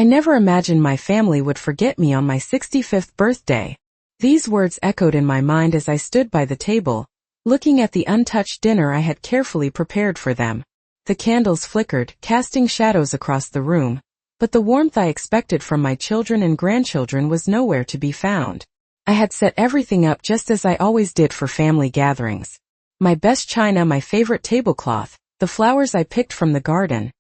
never imagined my family would forget me on my 65th birthday." These words echoed in my mind as I stood by the table, looking at the untouched dinner I had carefully prepared for them. The candles flickered, casting shadows across the room, but the warmth I expected from my children and grandchildren was nowhere to be found. I had set everything up just as I always did for family gatherings. My best china, my favorite tablecloth, the flowers I picked from the garden.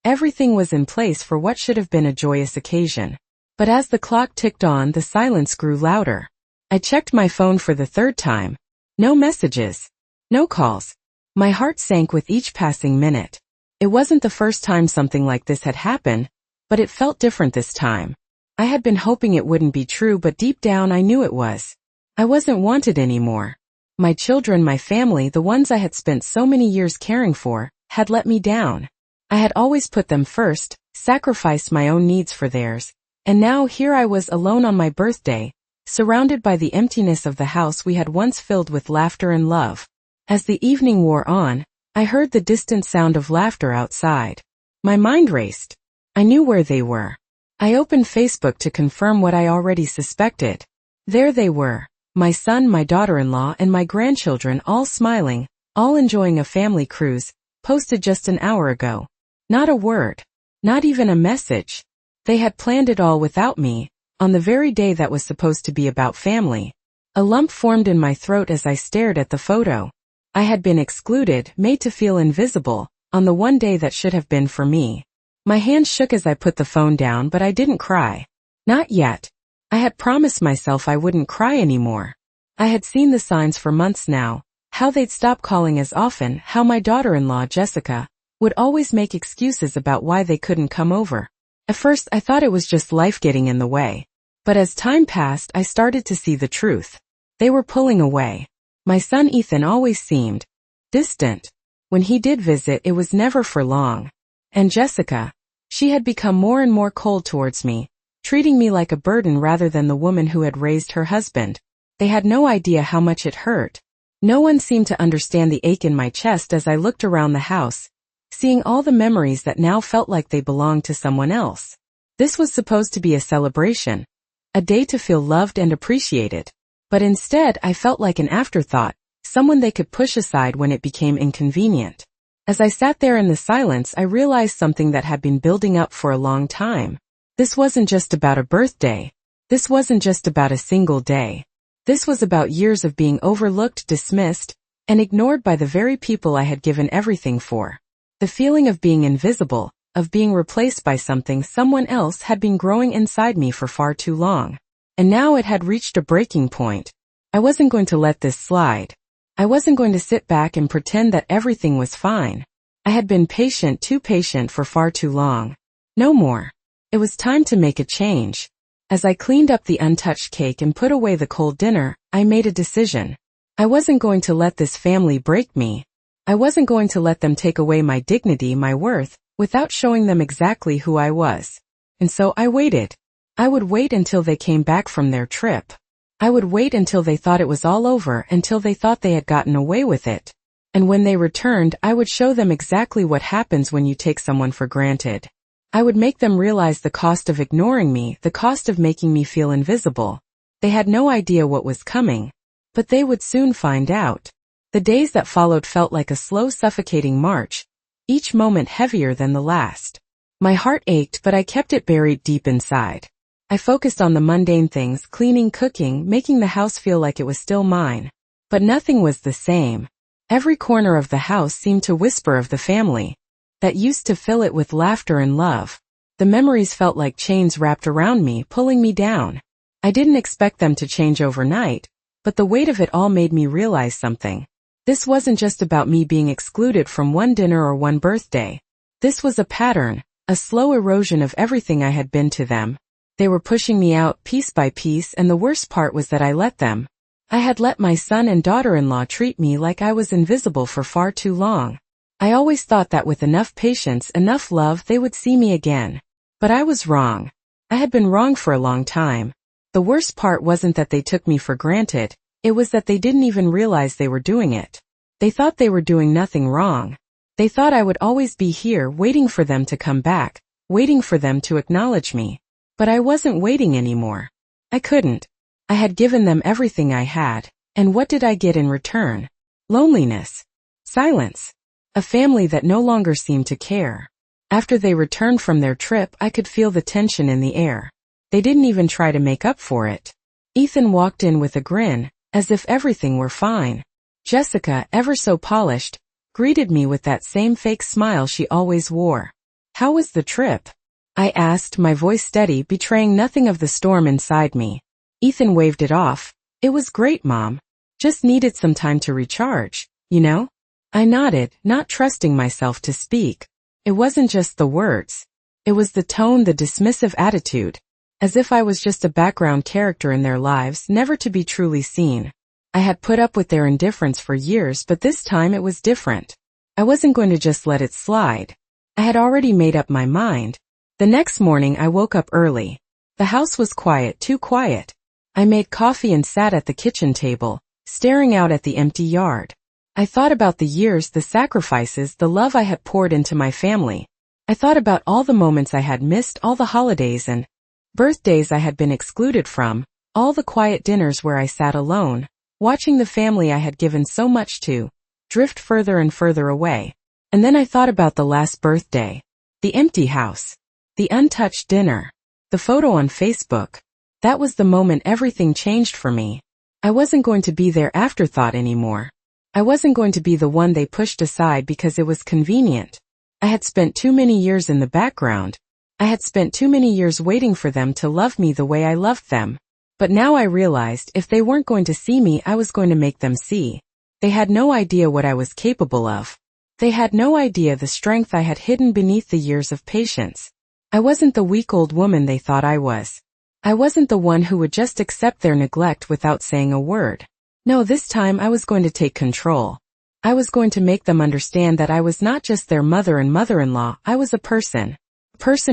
Everything was in place for what should have been a joyous occasion. But as the clock ticked on, the silence grew louder. I checked my phone for the third time. No messages. No calls. My heart sank with each passing minute. It wasn't the first time something like this had happened, but it felt different this time. I had been hoping it wouldn't be true, but deep down I knew it was. I wasn't wanted anymore. My children, my family, the ones I had spent so many years caring for, had let me down. I had always put them first, sacrificed my own needs for theirs, and now here I was alone on my birthday, surrounded by the emptiness of the house we had once filled with laughter and love. As the evening wore on, I heard the distant sound of laughter outside. My mind raced. I knew where they were. I opened Facebook to confirm what I already suspected. There they were, my son, my daughter-in-law, and my grandchildren, all smiling, all enjoying a family cruise, posted just an hour ago. Not a word. Not even a message. They had planned it all without me, on the very day that was supposed to be about family. A lump formed in my throat as I stared at the photo. I had been excluded, made to feel invisible, on the one day that should have been for me. My hands shook as I put the phone down, but I didn't cry. Not yet. I had promised myself I wouldn't cry anymore. I had seen the signs for months now, how they'd stop calling as often, how my daughter-in-law, Jessica, would always make excuses about why they couldn't come over. At first I thought it was just life getting in the way. But as time passed, I started to see the truth. They were pulling away. My son Ethan always seemed distant. When he did visit, it was never for long. And Jessica, she had become more and more cold towards me, treating me like a burden rather than the woman who had raised her husband. They had no idea how much it hurt. No one seemed to understand the ache in my chest as I looked around the house, seeing all the memories that now felt like they belonged to someone else. This was supposed to be a celebration, a day to feel loved and appreciated. But instead I felt like an afterthought, someone they could push aside when it became inconvenient. As I sat there in the silence, I realized something that had been building up for a long time. This wasn't just about a birthday. This wasn't just about a single day. This was about years of being overlooked, dismissed, and ignored by the very people I had given everything for. The feeling of being invisible, of being replaced by something someone else, had been growing inside me for far too long. And now it had reached a breaking point. I wasn't going to let this slide. I wasn't going to sit back and pretend that everything was fine. I had been patient, too patient for far too long. No more. It was time to make a change. As I cleaned up the untouched cake and put away the cold dinner, I made a decision. I wasn't going to let this family break me. I wasn't going to let them take away my dignity, my worth, without showing them exactly who I was. And so I waited. I would wait until they came back from their trip. I would wait until they thought it was all over, until they thought they had gotten away with it. And when they returned, I would show them exactly what happens when you take someone for granted. I would make them realize the cost of ignoring me, the cost of making me feel invisible. They had no idea what was coming, but they would soon find out. The days that followed felt like a slow, suffocating march, each moment heavier than the last. My heart ached, but I kept it buried deep inside. I focused on the mundane things, cleaning, cooking, making the house feel like it was still mine. But nothing was the same. Every corner of the house seemed to whisper of the family that used to fill it with laughter and love. The memories felt like chains wrapped around me, pulling me down. I didn't expect them to change overnight, but the weight of it all made me realize something. This wasn't just about me being excluded from one dinner or one birthday. This was a pattern, a slow erosion of everything I had been to them. They were pushing me out piece by piece, and the worst part was that I let them. I had let my son and daughter-in-law treat me like I was invisible for far too long. I always thought that with enough patience, enough love, they would see me again. But I was wrong. I had been wrong for a long time. The worst part wasn't that they took me for granted, it was that they didn't even realize they were doing it. They thought they were doing nothing wrong. They thought I would always be here waiting for them to come back, waiting for them to acknowledge me. But I wasn't waiting anymore. I couldn't. I had given them everything I had, and what did I get in return? Loneliness. Silence. A family that no longer seemed to care. After they returned from their trip, I could feel the tension in the air. They didn't even try to make up for it. Ethan walked in with a grin, as if everything were fine. Jessica, ever so polished, greeted me with that same fake smile she always wore. "How was the trip?" I asked, my voice steady, betraying nothing of the storm inside me. Ethan waved it off. "It was great, Mom. Just needed some time to recharge, you know?" I nodded, not trusting myself to speak. It wasn't just the words. It was the tone, the dismissive attitude. As if I was just a background character in their lives, never to be truly seen. I had put up with their indifference for years, but this time it was different. I wasn't going to just let it slide. I had already made up my mind. The next morning I woke up early. The house was quiet, too quiet. I made coffee and sat at the kitchen table, staring out at the empty yard. I thought about the years, the sacrifices, the love I had poured into my family. I thought about all the moments I had missed, all the holidays and birthdays I had been excluded from, all the quiet dinners where I sat alone, watching the family I had given so much to drift further and further away. And then I thought about the last birthday, the empty house, the untouched dinner, the photo on Facebook. That was the moment everything changed for me. I wasn't going to be their afterthought anymore. I wasn't going to be the one they pushed aside because it was convenient. I had spent too many years in the background. I had spent too many years waiting for them to love me the way I loved them. But now I realized if they weren't going to see me, I was going to make them see. They had no idea what I was capable of. They had no idea the strength I had hidden beneath the years of patience. I wasn't the weak old woman they thought I was. I wasn't the one who would just accept their neglect without saying a word. No, this time I was going to take control. I was going to make them understand that I was not just their mother and mother-in-law, I was a person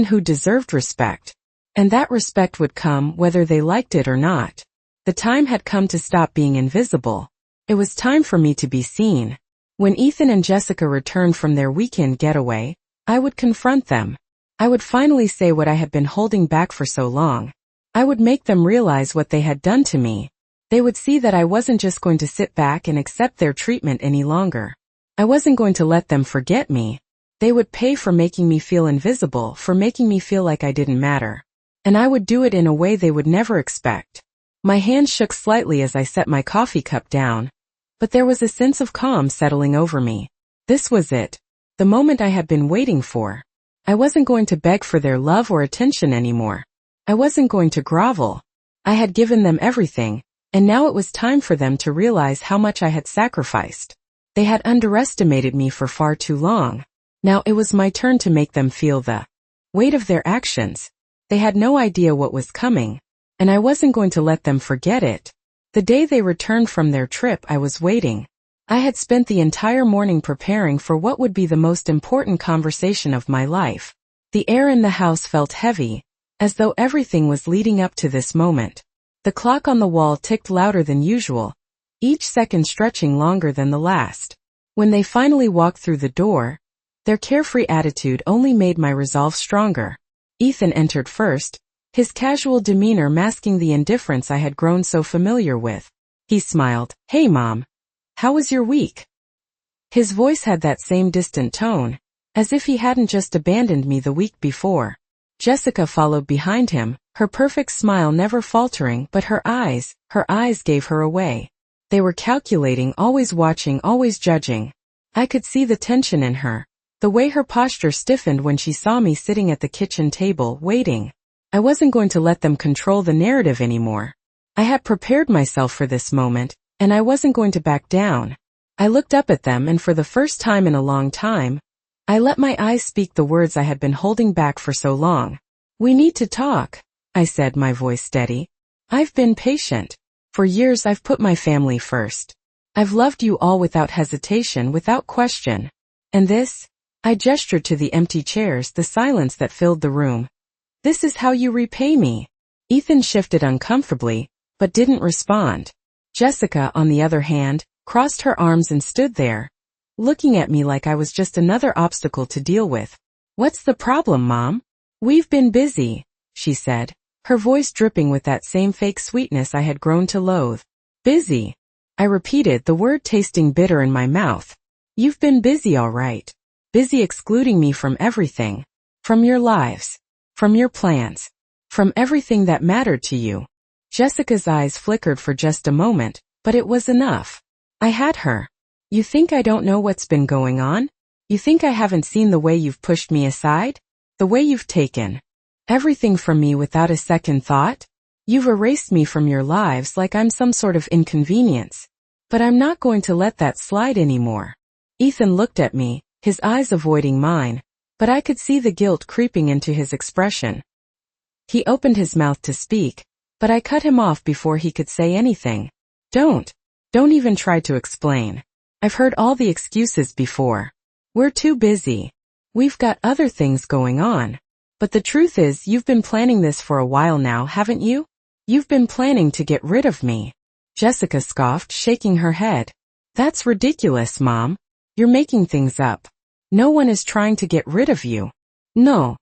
who deserved respect. And that respect would come whether they liked it or not. The time had come to stop being invisible. It was time for me to be seen. When Ethan and Jessica returned from their weekend getaway, I would confront them. I would finally say what I had been holding back for so long. I would make them realize what they had done to me. They would see that I wasn't just going to sit back and accept their treatment any longer. I wasn't going to let them forget me. They would pay for making me feel invisible, for making me feel like I didn't matter. And I would do it in a way they would never expect. My hand shook slightly as I set my coffee cup down, but there was a sense of calm settling over me. This was it. The moment I had been waiting for. I wasn't going to beg for their love or attention anymore. I wasn't going to grovel. I had given them everything, and now it was time for them to realize how much I had sacrificed. They had underestimated me for far too long. Now it was my turn to make them feel the weight of their actions. They had no idea what was coming, and I wasn't going to let them forget it. The day they returned from their trip, I was waiting. I had spent the entire morning preparing for what would be the most important conversation of my life. The air in the house felt heavy, as though everything was leading up to this moment. The clock on the wall ticked louder than usual, each second stretching longer than the last. When they finally walked through the door, their carefree attitude only made my resolve stronger. Ethan entered first, his casual demeanor masking the indifference I had grown so familiar with. He smiled. "Hey, Mom. How was your week?" His voice had that same distant tone, as if he hadn't just abandoned me the week before. Jessica followed behind him, her perfect smile never faltering, but her eyes gave her away. They were calculating, always watching, always judging. I could see the tension in her, the way her posture stiffened when she saw me sitting at the kitchen table, waiting. I wasn't going to let them control the narrative anymore. I had prepared myself for this moment, and I wasn't going to back down. I looked up at them, and for the first time in a long time, I let my eyes speak the words I had been holding back for so long. "We need to talk," I said, my voice steady. "I've been patient. For years I've put my family first. I've loved you all without hesitation, without question. And this?" I gestured to the empty chairs, the silence that filled the room. "This is how you repay me." Ethan shifted uncomfortably, but didn't respond. Jessica, on the other hand, crossed her arms and stood there, looking at me like I was just another obstacle to deal with. "What's the problem, Mom?" We've been busy, she said, her voice dripping with that same fake sweetness I had grown to loathe. Busy? I repeated, the word tasting bitter in my mouth. You've been busy, all right. Busy excluding me from everything. From your lives. From your plans. From everything that mattered to you. Jessica's eyes flickered for just a moment, but it was enough. I had her. You think I don't know what's been going on? You think I haven't seen the way you've pushed me aside? The way you've taken everything from me without a second thought? You've erased me from your lives like I'm some sort of inconvenience. But I'm not going to let that slide anymore. Ethan looked at me, his eyes avoiding mine, but I could see the guilt creeping into his expression. He opened his mouth to speak, but I cut him off before he could say anything. Don't even try to explain. I've heard all the excuses before. We're too busy. We've got other things going on. But the truth is, you've been planning this for a while now, haven't you? You've been planning to get rid of me. Jessica scoffed, shaking her head. That's ridiculous, Mom. You're making things up. No one is trying to get rid of you. No.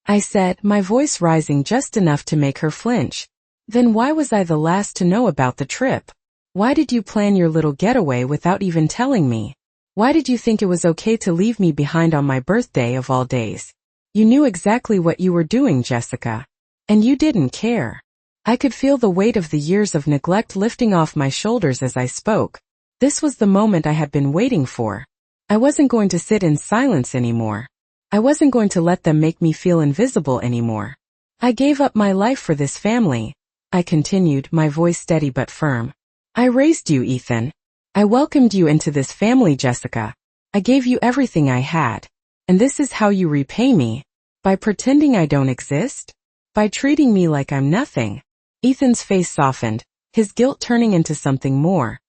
I said, my voice rising just enough to make her flinch. Then why was I the last to know about the trip? Why did you plan your little getaway without even telling me? Why did you think it was okay to leave me behind on my birthday of all days? You knew exactly what you were doing, Jessica. And you didn't care. I could feel the weight of the years of neglect lifting off my shoulders as I spoke. This was the moment I had been waiting for. I wasn't going to sit in silence anymore. I wasn't going to let them make me feel invisible anymore. I gave up my life for this family, I continued, my voice steady but firm. I raised you, Ethan. I welcomed you into this family, Jessica. I gave you everything I had. And this is how you repay me? By pretending I don't exist? By treating me like I'm nothing? Ethan's face softened, his guilt turning into something more.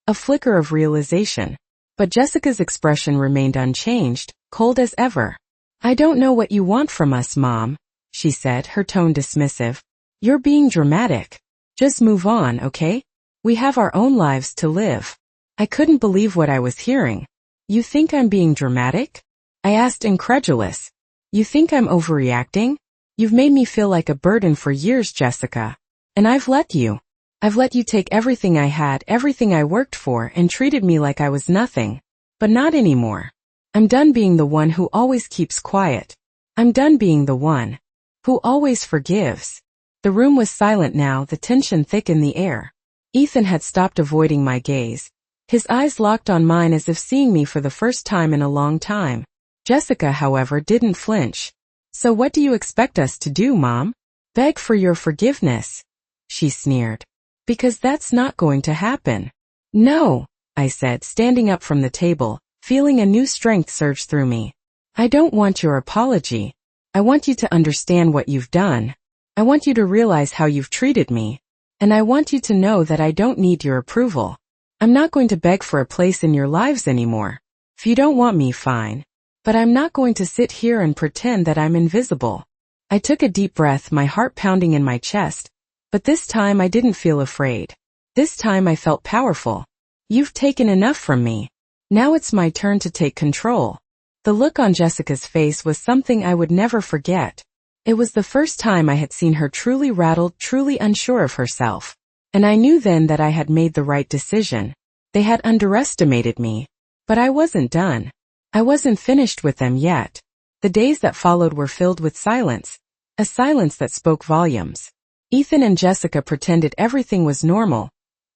A flicker of realization. But Jessica's expression remained unchanged, cold as ever. I don't know what you want from us, Mom, she said, her tone dismissive. You're being dramatic. Just move on, okay? We have our own lives to live. I couldn't believe what I was hearing. You think I'm being dramatic? I asked, incredulous. You think I'm overreacting? You've made me feel like a burden for years, Jessica. And I've let you. I've let you take everything I had, everything I worked for, and treated me like I was nothing. But not anymore. I'm done being the one who always keeps quiet. I'm done being the one who always forgives. The room was silent now, the tension thick in the air. Ethan had stopped avoiding my gaze. His eyes locked on mine as if seeing me for the first time in a long time. Jessica, however, didn't flinch. So what do you expect us to do, Mom? Beg for your forgiveness? She sneered. Because that's not going to happen. No, I said, standing up from the table, feeling a new strength surge through me. I don't want your apology. I want you to understand what you've done. I want you to realize how you've treated me. And I want you to know that I don't need your approval. I'm not going to beg for a place in your lives anymore. If you don't want me, fine. But I'm not going to sit here and pretend that I'm invisible. I took a deep breath, my heart pounding in my chest. But this time I didn't feel afraid. This time I felt powerful. You've taken enough from me. Now it's my turn to take control. The look on Jessica's face was something I would never forget. It was the first time I had seen her truly rattled, truly unsure of herself. And I knew then that I had made the right decision. They had underestimated me. But I wasn't done. I wasn't finished with them yet. The days that followed were filled with silence. A silence that spoke volumes. Ethan and Jessica pretended everything was normal.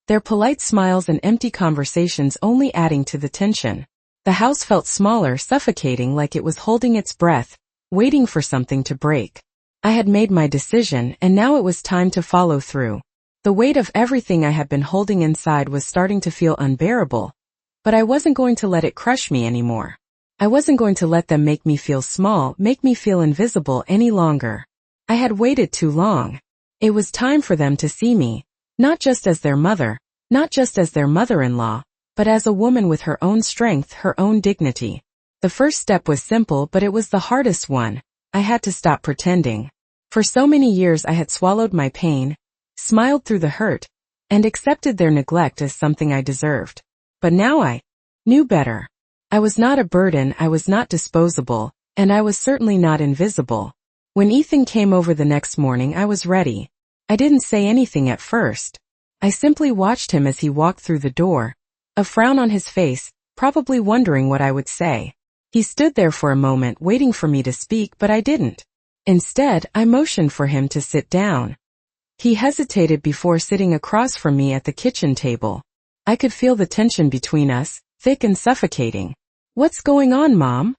Their polite smiles and empty conversations only adding to the tension. The house felt smaller, suffocating, like it was holding its breath, waiting for something to break. I had made my decision, and now it was time to follow through. The weight of everything I had been holding inside was starting to feel unbearable. But I wasn't going to let it crush me anymore. I wasn't going to let them make me feel small, make me feel invisible any longer. I had waited too long. It was time for them to see me, not just as their mother, not just as their mother-in-law, but as a woman with her own strength, her own dignity. The first step was simple, but it was the hardest one. I had to stop pretending. For so many years I had swallowed my pain, smiled through the hurt, and accepted their neglect as something I deserved. But now I knew better. I was not a burden, I was not disposable, and I was certainly not invisible. When Ethan came over the next morning, I was ready. I didn't say anything at first. I simply watched him as he walked through the door, a frown on his face, probably wondering what I would say. He stood there for a moment waiting for me to speak, but I didn't. Instead, I motioned for him to sit down. He hesitated before sitting across from me at the kitchen table. I could feel the tension between us, thick and suffocating. "What's going on, Mom?"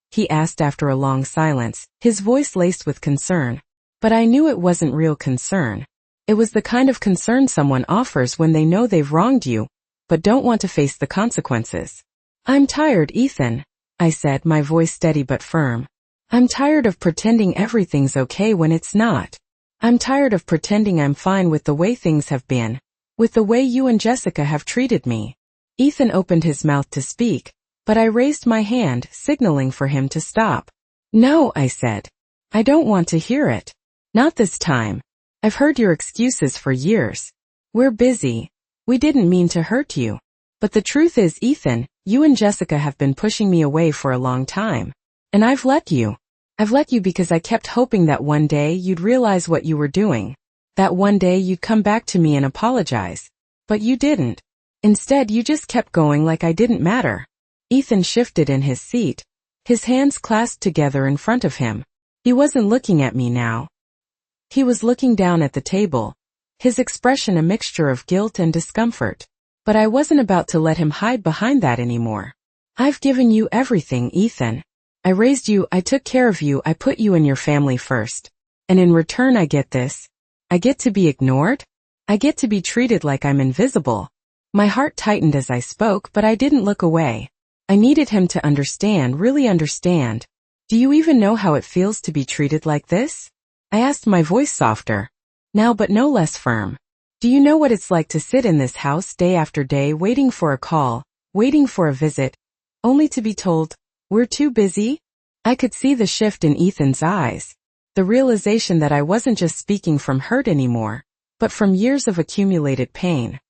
he asked after a long silence, his voice laced with concern. But I knew it wasn't real concern. It was the kind of concern someone offers when they know they've wronged you, but don't want to face the consequences. "I'm tired, Ethan," I said, my voice steady but firm. "I'm tired of pretending everything's okay when it's not. I'm tired of pretending I'm fine with the way things have been, with the way you and Jessica have treated me." Ethan opened his mouth to speak, but I raised my hand, signaling for him to stop. "No," I said. "I don't want to hear it. Not this time. I've heard your excuses for years. We're busy. We didn't mean to hurt you. But the truth is, Ethan, you and Jessica have been pushing me away for a long time. And I've let you. I've let you because I kept hoping that one day you'd realize what you were doing. That one day you'd come back to me and apologize. But you didn't. Instead, you just kept going like I didn't matter." Ethan shifted in his seat, his hands clasped together in front of him. He wasn't looking at me now. He was looking down at the table, his expression a mixture of guilt and discomfort. But I wasn't about to let him hide behind that anymore. "I've given you everything, Ethan. I raised you, I took care of you, I put you and your family first. And in return I get this. I get to be ignored? I get to be treated like I'm invisible." My heart tightened as I spoke, but I didn't look away. I needed him to understand, really understand. "Do you even know how it feels to be treated like this?" I asked, my voice softer, now but no less firm. "Do you know what it's like to sit in this house day after day waiting for a call, waiting for a visit, only to be told, 'We're too busy'?" I could see the shift in Ethan's eyes, the realization that I wasn't just speaking from hurt anymore, but from years of accumulated pain.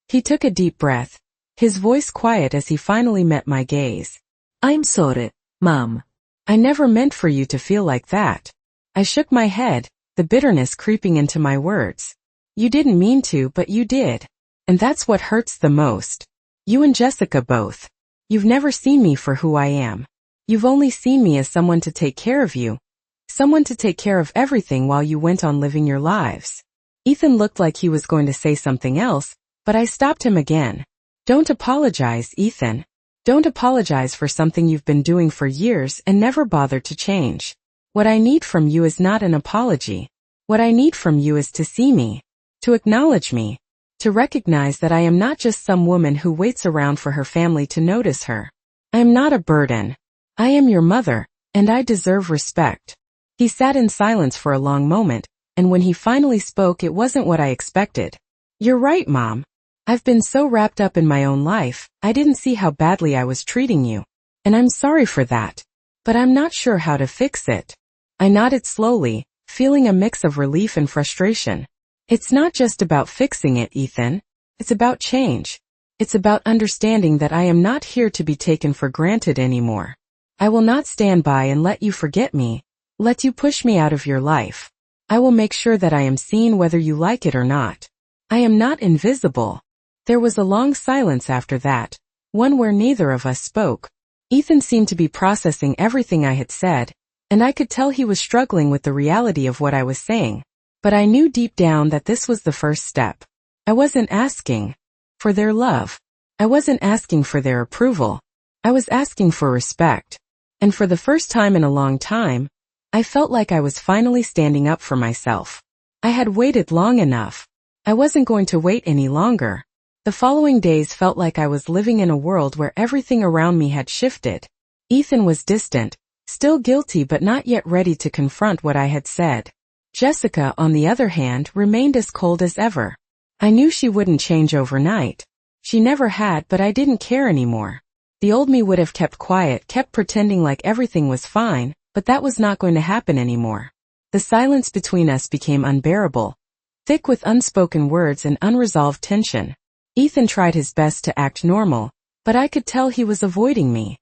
He took a deep breath, his voice quiet as he finally met my gaze. "I'm sorry, Mom. I never meant for you to feel like that." I shook my head, the bitterness creeping into my words. "You didn't mean to, but you did. And that's what hurts the most. You and Jessica both. You've never seen me for who I am. You've only seen me as someone to take care of you. Someone to take care of everything while you went on living your lives." Ethan looked like he was going to say something else, but I stopped him again. "Don't apologize, Ethan. Don't apologize for something you've been doing for years and never bothered to change. What I need from you is not an apology. What I need from you is to see me, to acknowledge me, to recognize that I am not just some woman who waits around for her family to notice her. I am not a burden. I am your mother, and I deserve respect." He sat in silence for a long moment, and when he finally spoke, it wasn't what I expected. "You're right, Mom. I've been so wrapped up in my own life, I didn't see how badly I was treating you. And I'm sorry for that. But I'm not sure how to fix it." I nodded slowly, feeling a mix of relief and frustration. "It's not just about fixing it, Ethan. It's about change. It's about understanding that I am not here to be taken for granted anymore. I will not stand by and let you forget me, let you push me out of your life. I will make sure that I am seen whether you like it or not. I am not invisible." There was a long silence after that, one where neither of us spoke. Ethan seemed to be processing everything I had said, and I could tell he was struggling with the reality of what I was saying. But I knew deep down that this was the first step. I wasn't asking for their love. I wasn't asking for their approval. I was asking for respect. And for the first time in a long time, I felt like I was finally standing up for myself. I had waited long enough. I wasn't going to wait any longer. The following days felt like I was living in a world where everything around me had shifted. Ethan was distant, still guilty but not yet ready to confront what I had said. Jessica, on the other hand, remained as cold as ever. I knew she wouldn't change overnight. She never had, but I didn't care anymore. The old me would have kept quiet, kept pretending like everything was fine, but that was not going to happen anymore. The silence between us became unbearable, thick with unspoken words and unresolved tension. Ethan tried his best to act normal, but I could tell he was avoiding me.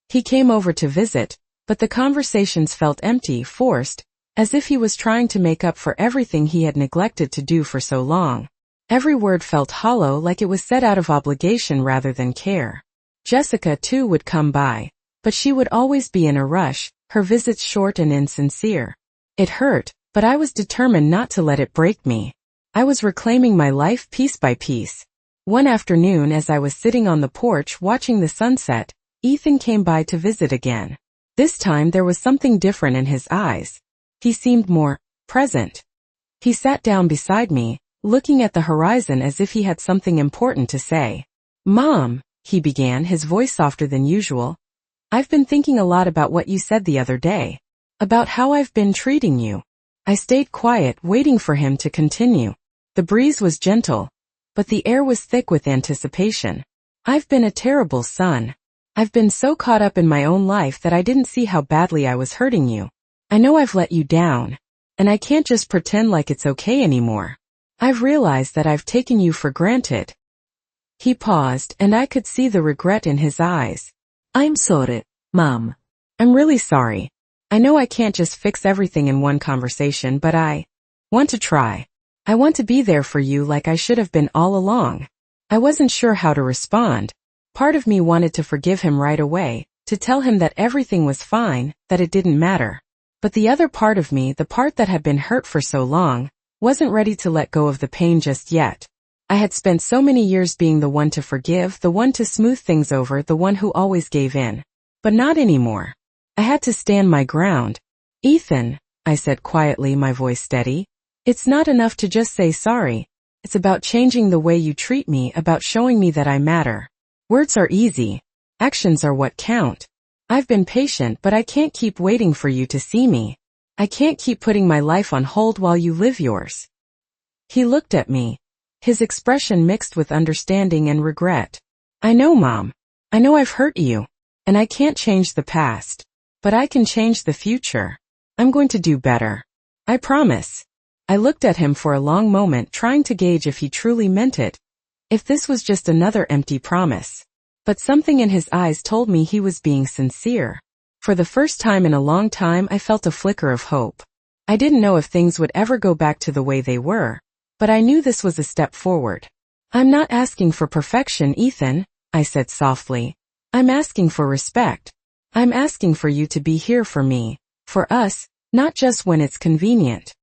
He came over to visit, but the conversations felt empty, forced, as if he was trying to make up for everything he had neglected to do for so long. Every word felt hollow, like it was said out of obligation rather than care. Jessica, too, would come by, but she would always be in a rush, her visits short and insincere. It hurt, but I was determined not to let it break me. I was reclaiming my life piece by piece. One afternoon, as I was sitting on the porch watching the sunset, Ethan came by to visit again. This time there was something different in his eyes. He seemed more present. He sat down beside me, looking at the horizon as if he had something important to say. "Mom," he began, his voice softer than usual, "I've been thinking a lot about what you said the other day. About how I've been treating you." I stayed quiet, waiting for him to continue. The breeze was gentle, but the air was thick with anticipation. "I've been a terrible son. I've been so caught up in my own life that I didn't see how badly I was hurting you. I know I've let you down, and I can't just pretend like it's okay anymore. I've realized that I've taken you for granted." He paused, and I could see the regret in his eyes. "I'm sorry, Mom." "I'm really sorry. I know I can't just fix everything in one conversation, but I want to try. I want to be there for you like I should have been all along." I wasn't sure how to respond. Part of me wanted to forgive him right away, to tell him that everything was fine, that it didn't matter. But the other part of me, the part that had been hurt for so long, wasn't ready to let go of the pain just yet. I had spent so many years being the one to forgive, the one to smooth things over, the one who always gave in. But not anymore. I had to stand my ground. "Ethan," I said quietly, my voice steady, "it's not enough to just say sorry. It's about changing the way you treat me, about showing me that I matter. Words are easy. Actions are what count. I've been patient, but I can't keep waiting for you to see me. I can't keep putting my life on hold while you live yours." He looked at me, his expression mixed with understanding and regret. "I know, Mom. I know I've hurt you, and I can't change the past. But I can change the future. I'm going to do better. I promise." I looked at him for a long moment, trying to gauge if he truly meant it, if this was just another empty promise. But something in his eyes told me he was being sincere. For the first time in a long time, I felt a flicker of hope. I didn't know if things would ever go back to the way they were, but I knew this was a step forward. "I'm not asking for perfection, Ethan," I said softly. "I'm asking for respect. I'm asking for you to be here for me, for us, not just when it's convenient."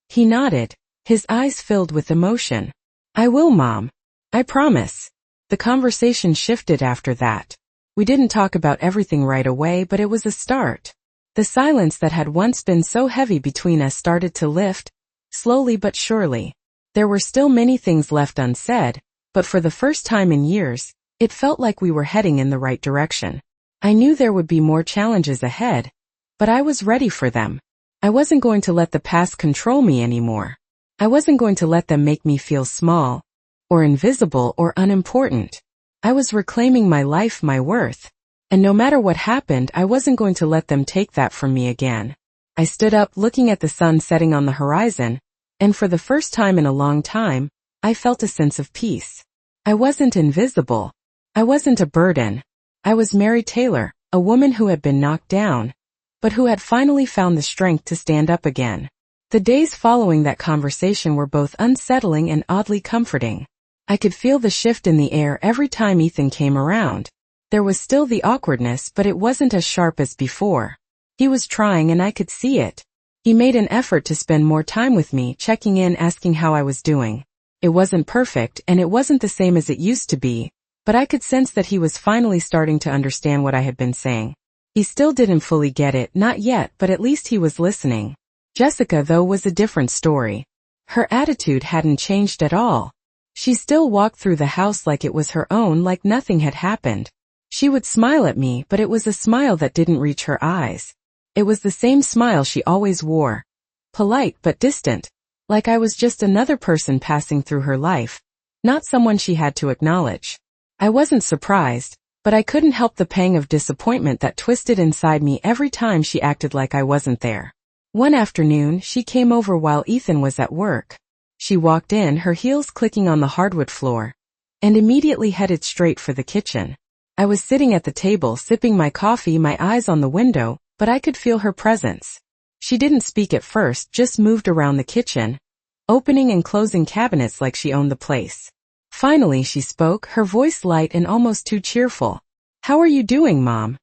He nodded, his eyes filled with emotion. "I will, Mom. I promise." The conversation shifted after that. We didn't talk about everything right away, but it was a start. The silence that had once been so heavy between us started to lift, slowly but surely. There were still many things left unsaid, but for the first time in years, it felt like we were heading in the right direction. I knew there would be more challenges ahead, but I was ready for them. I wasn't going to let the past control me anymore. I wasn't going to let them make me feel small, or invisible, or unimportant. I was reclaiming my life, my worth. And no matter what happened, I wasn't going to let them take that from me again. I stood up, looking at the sun setting on the horizon, and for the first time in a long time, I felt a sense of peace. I wasn't invisible. I wasn't a burden. I was Mary Taylor, a woman who had been knocked down, but who had finally found the strength to stand up again. The days following that conversation were both unsettling and oddly comforting. I could feel the shift in the air every time Ethan came around. There was still the awkwardness, but it wasn't as sharp as before. He was trying, and I could see it. He made an effort to spend more time with me, checking in, asking how I was doing. It wasn't perfect, and it wasn't the same as it used to be, but I could sense that he was finally starting to understand what I had been saying. He still didn't fully get it, not yet, but at least he was listening. Jessica, though, was a different story. Her attitude hadn't changed at all. She still walked through the house like it was her own, like nothing had happened. She would smile at me, but it was a smile that didn't reach her eyes. It was the same smile she always wore. Polite but distant, like I was just another person passing through her life, not someone she had to acknowledge. I wasn't surprised, but I couldn't help the pang of disappointment that twisted inside me every time she acted like I wasn't there. One afternoon, she came over while Ethan was at work. She walked in, her heels clicking on the hardwood floor, and immediately headed straight for the kitchen. I was sitting at the table sipping my coffee, my eyes on the window, but I could feel her presence. She didn't speak at first, just moved around the kitchen, opening and closing cabinets like she owned the place. Finally she spoke, her voice light and almost too cheerful. "How are you doing, Mom?"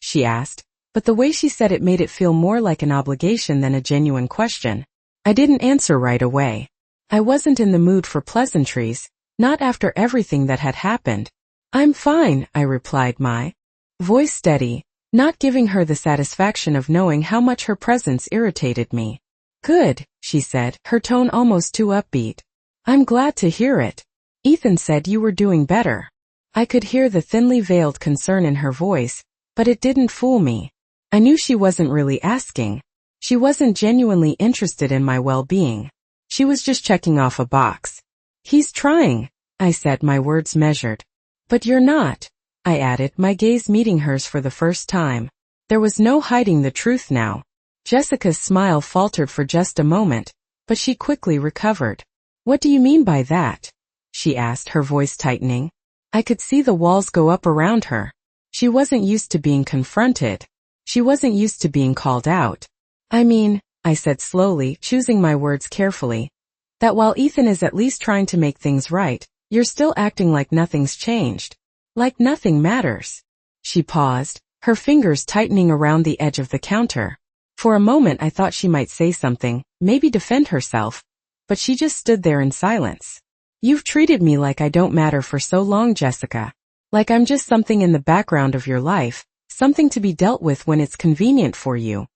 she asked, but the way she said it made it feel more like an obligation than a genuine question. I didn't answer right away. I wasn't in the mood for pleasantries, not after everything that had happened. "I'm fine," I replied, my voice steady, not giving her the satisfaction of knowing how much her presence irritated me. "Good," she said, her tone almost too upbeat. "I'm glad to hear it. Ethan said you were doing better." I could hear the thinly veiled concern in her voice, but it didn't fool me. I knew she wasn't really asking. She wasn't genuinely interested in my well-being. She was just checking off a box. "He's trying," I said, my words measured. "But you're not," I added, my gaze meeting hers for the first time. There was no hiding the truth now. Jessica's smile faltered for just a moment, but she quickly recovered. "What do you mean by that?" she asked, her voice tightening. I could see the walls go up around her. She wasn't used to being confronted. She wasn't used to being called out. "I mean," I said slowly, choosing my words carefully, "that while Ethan is at least trying to make things right, you're still acting like nothing's changed. Like nothing matters." She paused, her fingers tightening around the edge of the counter. For a moment I thought she might say something, maybe defend herself, but she just stood there in silence. "You've treated me like I don't matter for so long, Jessica. Like I'm just something in the background of your life, something to be dealt with when it's convenient for you,"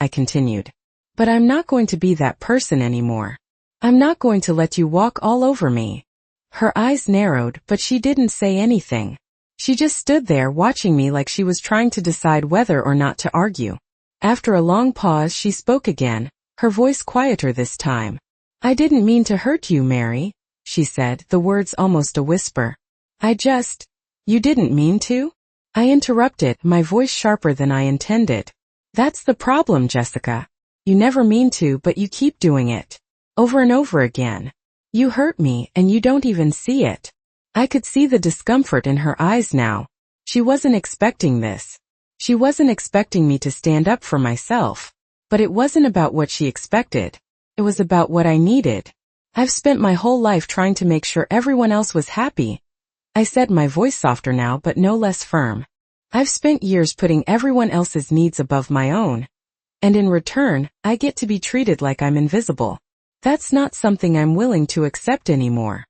I continued. "But I'm not going to be that person anymore. I'm not going to let you walk all over me." Her eyes narrowed, but she didn't say anything. She just stood there watching me like she was trying to decide whether or not to argue. After a long pause she spoke again, her voice quieter this time. "I didn't mean to hurt you, Mary," she said, the words almost a whisper. You didn't mean to?" I interrupted, my voice sharper than I intended. "That's the problem, Jessica. You never mean to, but you keep doing it. Over and over again. You hurt me, and you don't even see it." I could see the discomfort in her eyes now. She wasn't expecting this. She wasn't expecting me to stand up for myself. But it wasn't about what she expected. It was about what I needed. "I've spent my whole life trying to make sure everyone else was happy," I said, my voice softer now but no less firm. "I've spent years putting everyone else's needs above my own. And in return, I get to be treated like I'm invisible. That's not something I'm willing to accept anymore."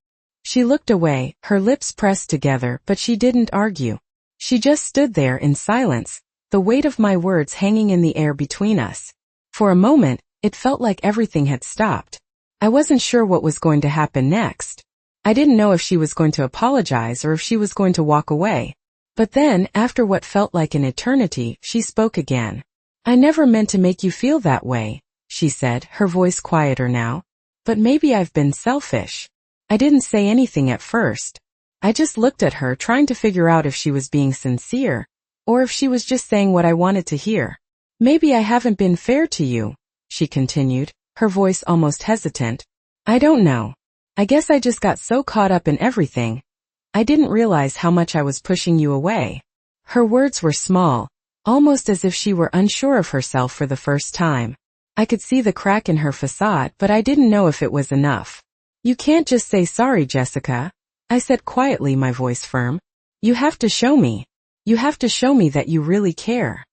She looked away, her lips pressed together, but she didn't argue. She just stood there in silence, the weight of my words hanging in the air between us. For a moment, it felt like everything had stopped. I wasn't sure what was going to happen next. I didn't know if she was going to apologize or if she was going to walk away. But then, after what felt like an eternity, she spoke again. "I never meant to make you feel that way," she said, her voice quieter now. "But maybe I've been selfish." I didn't say anything at first. I just looked at her, trying to figure out if she was being sincere, or if she was just saying what I wanted to hear. "Maybe I haven't been fair to you," she continued, her voice almost hesitant. "I don't know. I guess I just got so caught up in everything. I didn't realize how much I was pushing you away." Her words were small, almost as if she were unsure of herself for the first time. I could see the crack in her facade, but I didn't know if it was enough. "You can't just say sorry, Jessica," I said quietly, my voice firm. "You have to show me. You have to show me that you really care."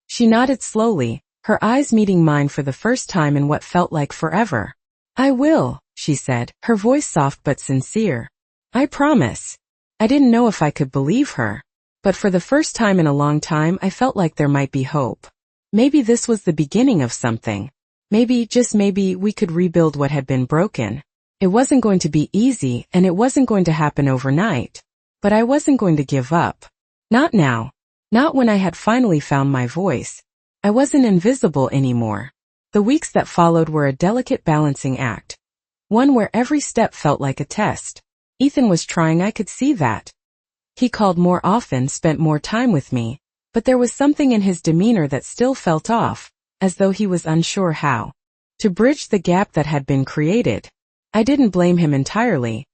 She nodded slowly, her eyes meeting mine for the first time in what felt like forever. "I will," she said, her voice soft but sincere. "I promise." I didn't know if I could believe her. But for the first time in a long time I felt like there might be hope. Maybe this was the beginning of something. Maybe, just maybe, we could rebuild what had been broken. It wasn't going to be easy, and it wasn't going to happen overnight. But I wasn't going to give up. Not now. Not when I had finally found my voice. I wasn't invisible anymore. The weeks that followed were a delicate balancing act. One where every step felt like a test. Ethan was trying, I could see that. He called more often, spent more time with me, but there was something in his demeanor that still felt off, as though he was unsure how to bridge the gap that had been created. I didn't blame him entirely.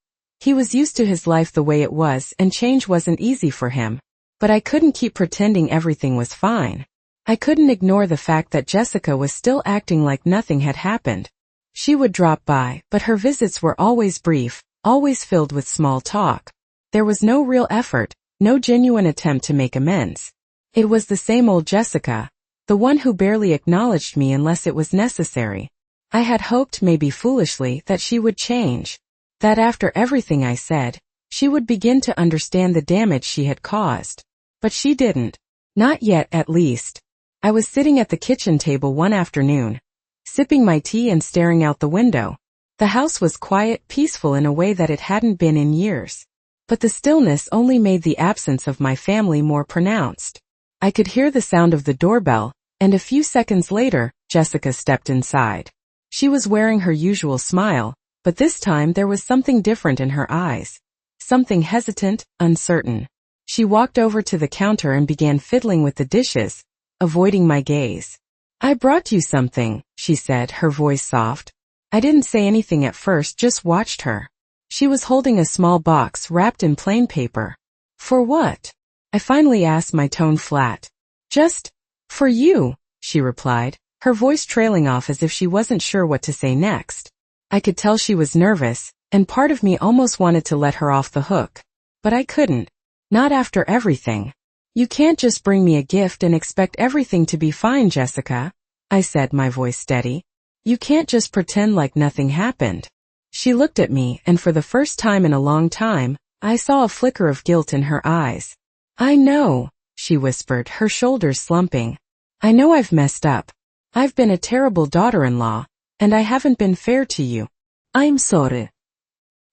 He was used to his life the way it was, and change wasn't easy for him. But I couldn't keep pretending everything was fine. I couldn't ignore the fact that Jessica was still acting like nothing had happened. She would drop by, but her visits were always brief, always filled with small talk. There was no real effort, no genuine attempt to make amends. It was the same old Jessica, the one who barely acknowledged me unless it was necessary. I had hoped, maybe foolishly, that she would change. That after everything I said, she would begin to understand the damage she had caused. But she didn't. Not yet, at least. I was sitting at the kitchen table one afternoon, sipping my tea and staring out the window. The house was quiet, peaceful in a way that it hadn't been in years. But the stillness only made the absence of my family more pronounced. I could hear the sound of the doorbell, and a few seconds later, Jessica stepped inside. She was wearing her usual smile, but this time there was something different in her eyes. Something hesitant, uncertain. She walked over to the counter and began fiddling with the dishes, avoiding my gaze. "I brought you something," she said, her voice soft. I didn't say anything at first, just watched her. She was holding a small box wrapped in plain paper. "For what?" I finally asked, my tone flat. "Just for you," she replied, her voice trailing off as if she wasn't sure what to say next. I could tell she was nervous, and part of me almost wanted to let her off the hook. But I couldn't. Not after everything. "You can't just bring me a gift and expect everything to be fine, Jessica," I said, my voice steady. "You can't just pretend like nothing happened." She looked at me, and for the first time in a long time, I saw a flicker of guilt in her eyes. "I know," she whispered, her shoulders slumping. "I know I've messed up. I've been a terrible daughter-in-law, and I haven't been fair to you. I'm sorry."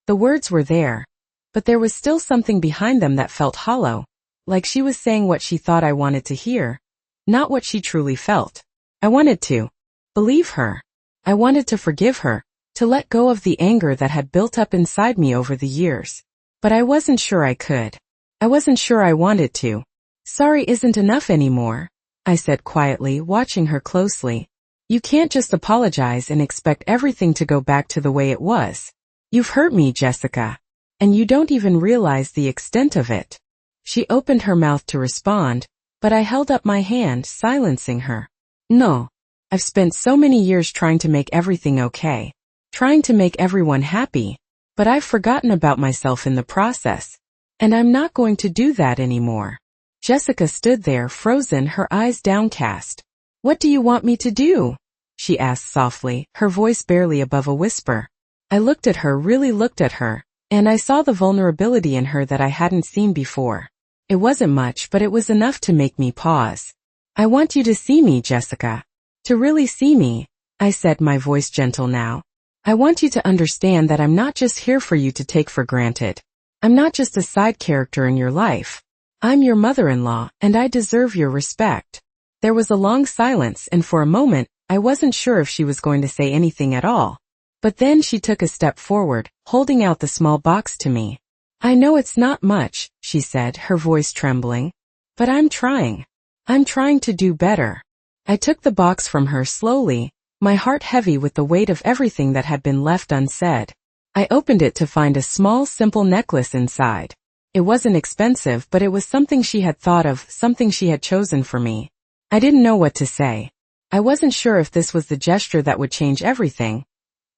The words were there, but there was still something behind them that felt hollow, like she was saying what she thought I wanted to hear, not what she truly felt. I wanted to believe her. I wanted to forgive her, to let go of the anger that had built up inside me over the years. But I wasn't sure I could. I wasn't sure I wanted to. "Sorry isn't enough anymore," I said quietly, watching her closely. "You can't just apologize and expect everything to go back to the way it was. You've hurt me, Jessica. And you don't even realize the extent of it." She opened her mouth to respond, but I held up my hand, silencing her. "No. I've spent so many years trying to make everything okay, trying to make everyone happy, but I've forgotten about myself in the process. And I'm not going to do that anymore." Jessica stood there, frozen, her eyes downcast. "What do you want me to do?" she asked softly, her voice barely above a whisper. I looked at her, really looked at her, and I saw the vulnerability in her that I hadn't seen before. It wasn't much, but it was enough to make me pause. "I want you to see me, Jessica. To really see me," I said, my voice gentle now. "I want you to understand that I'm not just here for you to take for granted. I'm not just a side character in your life. I'm your mother-in-law, and I deserve your respect." There was a long silence, and for a moment, I wasn't sure if she was going to say anything at all. But then she took a step forward, holding out the small box to me. "I know it's not much," she said, her voice trembling. "But I'm trying. I'm trying to do better." I took the box from her slowly, my heart heavy with the weight of everything that had been left unsaid. I opened it to find a small, simple necklace inside. It wasn't expensive, but it was something she had thought of, something she had chosen for me. I didn't know what to say. I wasn't sure if this was the gesture that would change everything.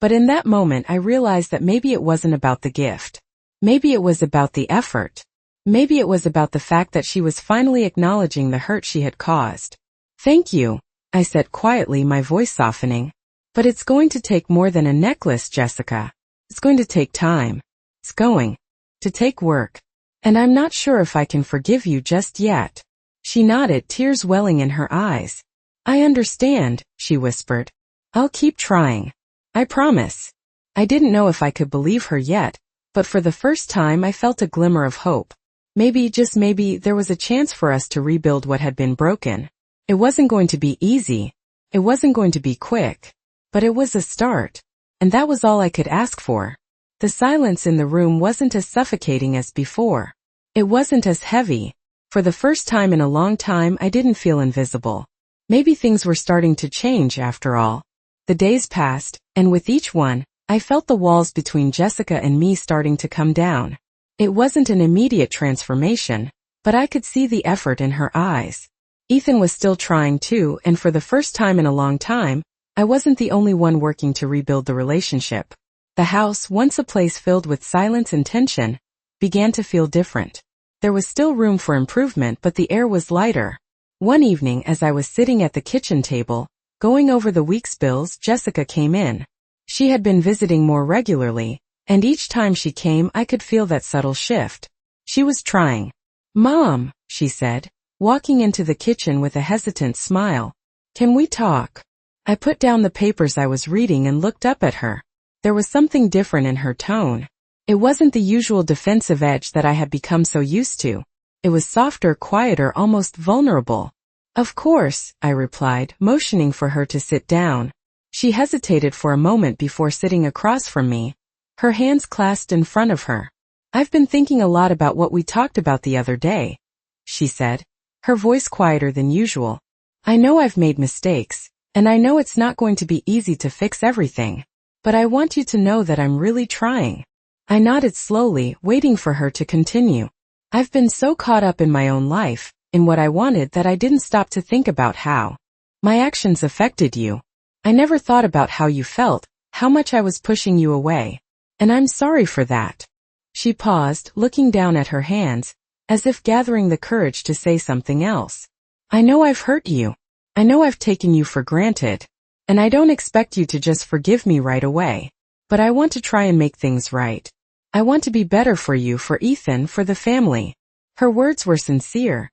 But in that moment I realized that maybe it wasn't about the gift. Maybe it was about the effort. Maybe it was about the fact that she was finally acknowledging the hurt she had caused. "Thank you," I said quietly, my voice softening. "But it's going to take more than a necklace, Jessica. It's going to take time. It's going to take work. And I'm not sure if I can forgive you just yet." She nodded, tears welling in her eyes. "I understand," she whispered. "I'll keep trying. I promise." I didn't know if I could believe her yet, but for the first time I felt a glimmer of hope. Maybe, just maybe, there was a chance for us to rebuild what had been broken. It wasn't going to be easy. It wasn't going to be quick. But it was a start. And that was all I could ask for. The silence in the room wasn't as suffocating as before. It wasn't as heavy. For the first time in a long time, I didn't feel invisible. Maybe things were starting to change after all. The days passed, and with each one, I felt the walls between Jessica and me starting to come down. It wasn't an immediate transformation, but I could see the effort in her eyes. Ethan was still trying too, and for the first time in a long time, I wasn't the only one working to rebuild the relationship. The house, once a place filled with silence and tension, began to feel different. There was still room for improvement, but the air was lighter. One evening as I was sitting at the kitchen table, going over the week's bills, Jessica came in. She had been visiting more regularly, and each time she came I could feel that subtle shift. She was trying. "Mom," she said, walking into the kitchen with a hesitant smile. "Can we talk?" I put down the papers I was reading and looked up at her. There was something different in her tone. It wasn't the usual defensive edge that I had become so used to. It was softer, quieter, almost vulnerable. "Of course," I replied, motioning for her to sit down. She hesitated for a moment before sitting across from me, her hands clasped in front of her. "I've been thinking a lot about what we talked about the other day," she said, her voice quieter than usual. "I know I've made mistakes, and I know it's not going to be easy to fix everything, but I want you to know that I'm really trying." I nodded slowly, waiting for her to continue. "I've been so caught up in my own life, in what I wanted, that I didn't stop to think about how my actions affected you. I never thought about how you felt, how much I was pushing you away. And I'm sorry for that." She paused, looking down at her hands, as if gathering the courage to say something else. "I know I've hurt you. I know I've taken you for granted. And I don't expect you to just forgive me right away. But I want to try and make things right. I want to be better for you, for Ethan, for the family." Her words were sincere,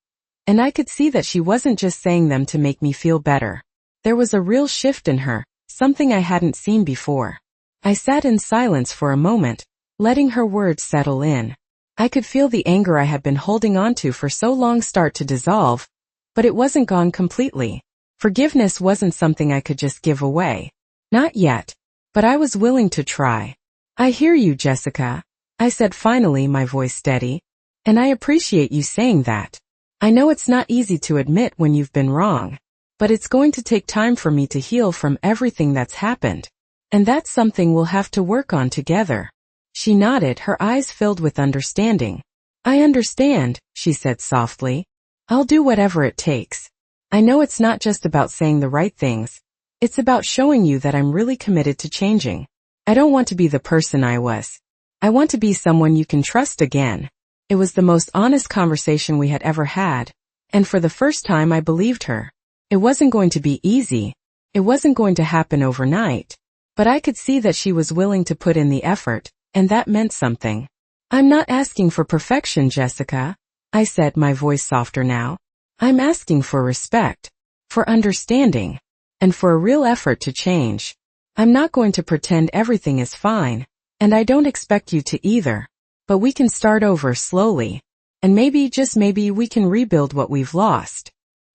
and I could see that she wasn't just saying them to make me feel better. There was a real shift in her, something I hadn't seen before. I sat in silence for a moment, letting her words settle in. I could feel the anger I had been holding onto for so long start to dissolve, but it wasn't gone completely. Forgiveness wasn't something I could just give away. Not yet. But I was willing to try. "I hear you, Jessica," I said finally, my voice steady. "And I appreciate you saying that. I know it's not easy to admit when you've been wrong, but it's going to take time for me to heal from everything that's happened. And that's something we'll have to work on together." She nodded, her eyes filled with understanding. "I understand," she said softly. "I'll do whatever it takes. I know it's not just about saying the right things. It's about showing you that I'm really committed to changing. I don't want to be the person I was. I want to be someone you can trust again." It was the most honest conversation we had ever had, and for the first time I believed her. It wasn't going to be easy. It wasn't going to happen overnight. But I could see that she was willing to put in the effort, and that meant something. "I'm not asking for perfection, Jessica," I said, my voice softer now. "I'm asking for respect, for understanding, and for a real effort to change. I'm not going to pretend everything is fine, and I don't expect you to either. But we can start over slowly. And maybe, just maybe, we can rebuild what we've lost."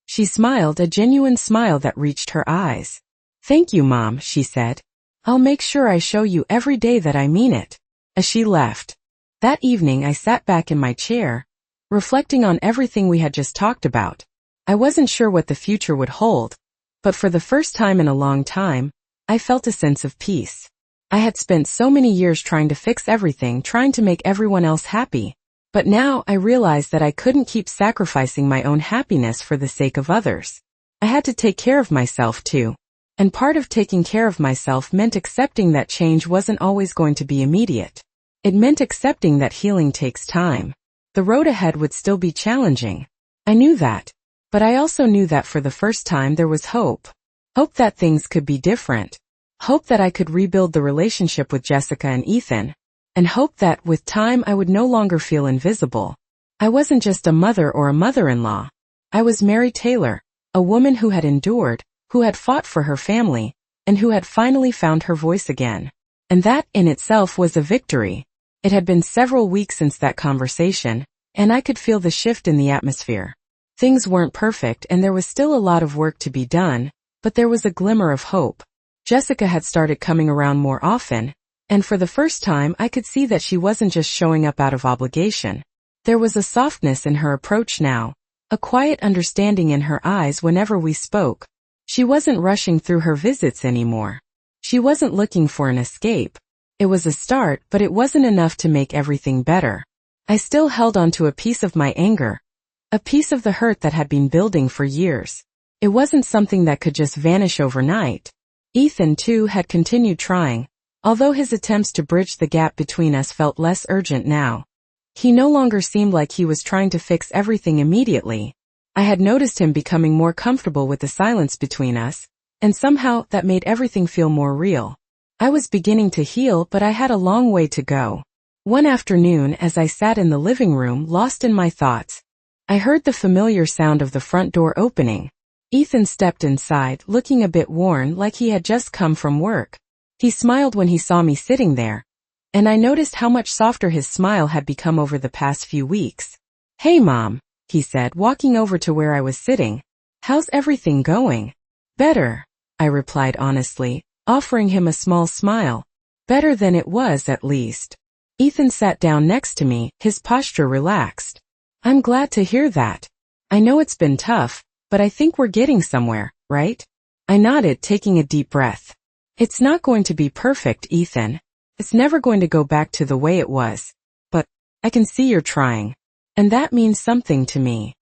She smiled, a genuine smile that reached her eyes. "Thank you, Mom," she said. "I'll make sure I show you every day that I mean it." As she left. That evening I sat back in my chair, reflecting on everything we had just talked about. I wasn't sure what the future would hold, but for the first time in a long time, I felt a sense of peace. I had spent so many years trying to fix everything, trying to make everyone else happy. But now I realized that I couldn't keep sacrificing my own happiness for the sake of others. I had to take care of myself too. And part of taking care of myself meant accepting that change wasn't always going to be immediate. It meant accepting that healing takes time. The road ahead would still be challenging. I knew that. But I also knew that for the first time there was hope. Hope that things could be different. Hope that I could rebuild the relationship with Jessica and Ethan. And hope that, with time, I would no longer feel invisible. I wasn't just a mother or a mother-in-law. I was Mary Taylor, a woman who had endured, who had fought for her family, and who had finally found her voice again. And that, in itself, was a victory. It had been several weeks since that conversation, and I could feel the shift in the atmosphere. Things weren't perfect, and there was still a lot of work to be done, but there was a glimmer of hope. Jessica had started coming around more often, and for the first time I could see that she wasn't just showing up out of obligation. There was a softness in her approach now, a quiet understanding in her eyes whenever we spoke. She wasn't rushing through her visits anymore. She wasn't looking for an escape. It was a start, but it wasn't enough to make everything better. I still held on to a piece of my anger, A piece of the hurt that had been building for years. It wasn't something that could just vanish overnight. Ethan, too, had continued trying, although his attempts to bridge the gap between us felt less urgent now. He no longer seemed like he was trying to fix everything immediately. I had noticed him becoming more comfortable with the silence between us, and somehow that made everything feel more real. I was beginning to heal, but I had a long way to go. One afternoon, as I sat in the living room lost in my thoughts, I heard the familiar sound of the front door opening. Ethan stepped inside, looking a bit worn, like he had just come from work. He smiled when he saw me sitting there, and I noticed how much softer his smile had become over the past few weeks. "Hey, Mom," he said, walking over to where I was sitting. "How's everything going?" "Better," I replied honestly, offering him a small smile. "Better than it was, at least." Ethan sat down next to me, his posture relaxed. "I'm glad to hear that. I know it's been tough, but I think we're getting somewhere, right?" I nodded, taking a deep breath. "It's not going to be perfect, Ethan. It's never going to go back to the way it was. But I can see you're trying. And that means something to me."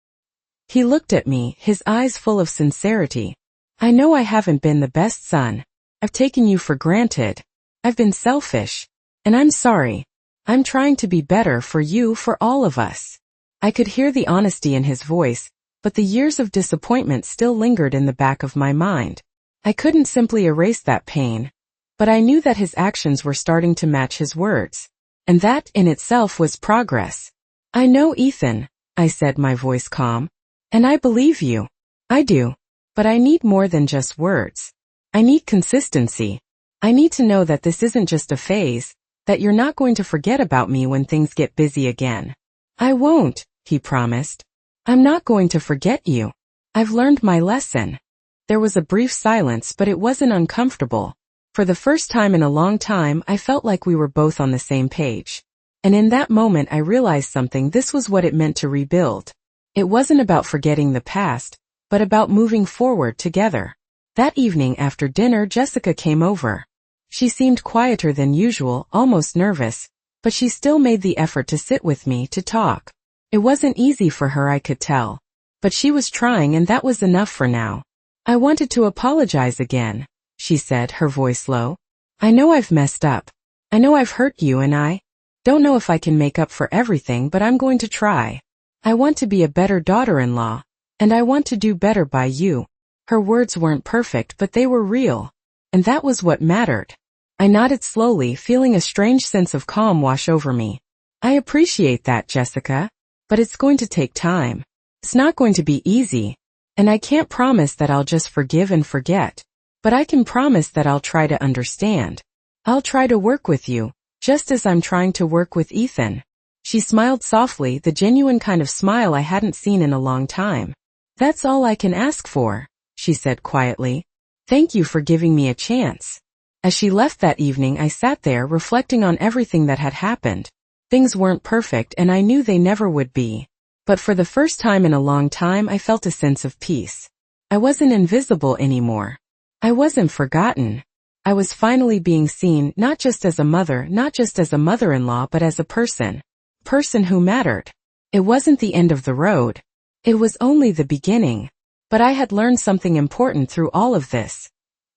He looked at me, his eyes full of sincerity. "I know I haven't been the best son. I've taken you for granted. I've been selfish. And I'm sorry. I'm trying to be better for you, for all of us." I could hear the honesty in his voice, but the years of disappointment still lingered in the back of my mind. I couldn't simply erase that pain, but I knew that his actions were starting to match his words. And that in itself was progress. "I know, Ethan," I said, my voice calm. "And I believe you. I do. But I need more than just words. I need consistency. I need to know that this isn't just a phase, that you're not going to forget about me when things get busy again." "I won't," he promised. "I'm not going to forget you. I've learned my lesson." There was a brief silence, but it wasn't uncomfortable. For the first time in a long time, I felt like we were both on the same page. And in that moment I realized something. This was what it meant to rebuild. It wasn't about forgetting the past, but about moving forward together. That evening after dinner, Jessica came over. She seemed quieter than usual, almost nervous, but she still made the effort to sit with me, to talk. It wasn't easy for her, I could tell. But she was trying, and that was enough for now. "I wanted to apologize again," she said, her voice low. "I know I've messed up. I know I've hurt you, and I don't know if I can make up for everything, but I'm going to try. I want to be a better daughter-in-law, and I want to do better by you." Her words weren't perfect, but they were real. And that was what mattered. I nodded slowly, feeling a strange sense of calm wash over me. "I appreciate that, Jessica. But it's going to take time. It's not going to be easy. And I can't promise that I'll just forgive and forget. But I can promise that I'll try to understand. I'll try to work with you, just as I'm trying to work with Ethan." She smiled softly, the genuine kind of smile I hadn't seen in a long time. "That's all I can ask for," she said quietly. "Thank you for giving me a chance." As she left that evening, I sat there reflecting on everything that had happened. Things weren't perfect, and I knew they never would be. But for the first time in a long time, I felt a sense of peace. I wasn't invisible anymore. I wasn't forgotten. I was finally being seen, not just as a mother, not just as a mother-in-law, but as a person. Person who mattered. It wasn't the end of the road. It was only the beginning. But I had learned something important through all of this.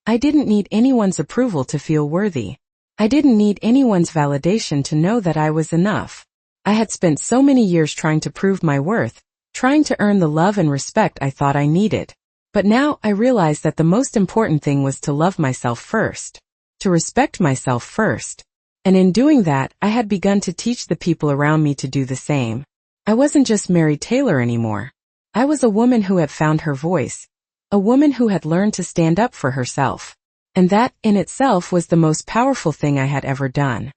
I didn't need anyone's approval to feel worthy. I didn't need anyone's validation to know that I was enough. I had spent so many years trying to prove my worth, trying to earn the love and respect I thought I needed. But now I realized that the most important thing was to love myself first, to respect myself first. And in doing that, I had begun to teach the people around me to do the same. I wasn't just Mary Taylor anymore. I was a woman who had found her voice, a woman who had learned to stand up for herself. And that, in itself, was the most powerful thing I had ever done.